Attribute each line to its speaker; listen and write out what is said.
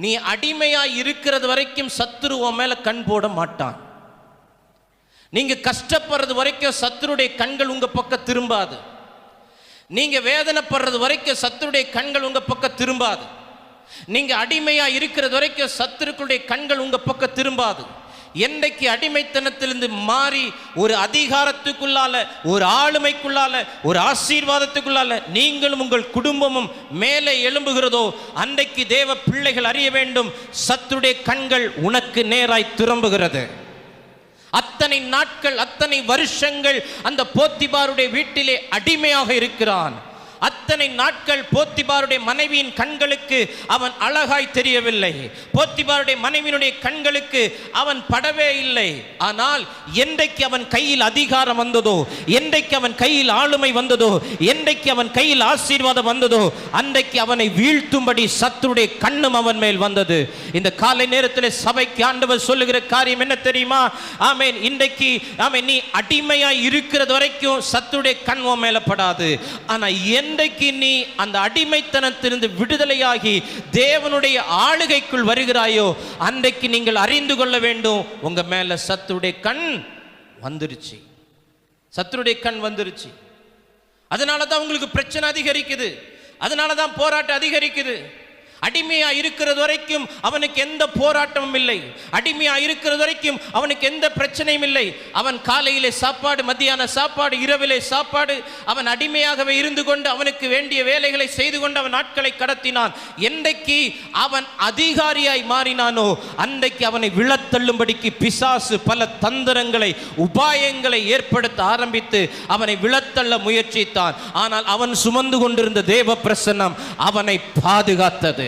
Speaker 1: நீ அடிமையா இருக்கிறது வரைக்கும் சத்துரு உன் மேல கண் போட மாட்டான். நீங்க கஷ்டப்படுறது வரைக்கும் சத்துருடைய கண்கள் உங்க பக்கம் திரும்பாது. நீங்க வேதனைப்படுறது வரைக்கும் சத்துருடைய கண்கள் உங்க பக்கம் திரும்பாது. நீங்க அடிமையா இருக்கிறது வரைக்கும் சத்துருக்களுடைய கண்கள் உங்க பக்கம் திரும்பாது. என்றைக்கு அடிமைத்தனத்திலிருந்து மாறி ஒரு அதிகாரத்துக்குள்ளால, ஒரு ஆளுமைக்குள்ளால, ஒரு ஆசீர்வாதத்துக்குள்ளால நீங்களும் உங்கள் குடும்பமும் மேலே எழும்புகிறதோ அன்றைக்கு தேவ பிள்ளைகள் அறிய வேண்டும், சத்துருடைய கண்கள் உனக்கு நேராய் திரும்புகிறது. அத்தனை நாட்கள், அத்தனை வருஷங்கள் அந்த போத்திபாருடைய வீட்டிலே அடிமையாக இருக்கிறான். அத்தனை நாட்கள் போத்திபாருடைய மனைவியின் கண்களுக்கு அவன் அழகாய் தெரியவில்லை. போத்திபாருடைய மனைவியினுடைய கண்களுக்கு அவன் படவே இல்லை. ஆனால் என்றைக்கு அவன் கையில் அதிகாரம் வந்ததோ, என்றைக்கு அவன் கையில் ஆளுமை வந்ததோ, என்றைக்கு அவன் கையில் ஆசீர்வாதம் வந்ததோ அன்றைக்கு அவனை வீழ்த்தும்படி சத்துருடைய கண்ணும் அவன் மேல் வந்தது. இந்த காலை நேரத்தில் சபைக்கு ஆண்டவர் சொல்லுகிற காரியம் என்ன தெரியுமா? ஆமென். இன்றைக்கு ஆமென், நீ அடிமையாய் இருக்கிறது வரைக்கும் சத்துருடைய கண் உன் மேல படாது. ஆனா என்றைக்கு நீ அந்த அடிமைத்தனத்திலிருந்து விடுதலையாகி தேவனுடைய ஆளுகைக்குள் வருகிறாயோ அன்றைக்கு நீங்கள் அறிந்து கொள்ள வேண்டும், உங்க மேல சத்துருடைய கண் வந்துருச்சு. சத்துருடைய கண் வந்துருச்சு. அதனாலதான் உங்களுக்கு பிரச்சனை அதிகரிக்குது. அதனாலதான் போராட்டம் அதிகரிக்குது. அடிமையா இருக்கிறது வரைக்கும் அவனுக்கு எந்த போராட்டமும் இல்லை. அடிமையா இருக்கிறது வரைக்கும் அவனுக்கு எந்த பிரச்சனையும் இல்லை. அவன் காலையிலே சாப்பாடு, மத்தியான சாப்பாடு, இரவிலே சாப்பாடு. அவன் அடிமையாகவே இருந்து கொண்டு அவனுக்கு வேண்டிய வேலைகளை செய்து கொண்டு அவன் நாட்களை கடத்தினான். என்றைக்கு அவன் அதிகாரியாய் மாறினானோ அன்றைக்கு அவனை விழத்தள்ளும்படிக்கு பிசாசு பல தந்திரங்களை, உபாயங்களை ஏற்படுத்த ஆரம்பித்து அவனை விழத்தள்ள முயற்சித்தான். ஆனால் அவன் சுமந்து கொண்டிருந்த தேவ பிரசன்னம் அவனை பாதுகாத்தது.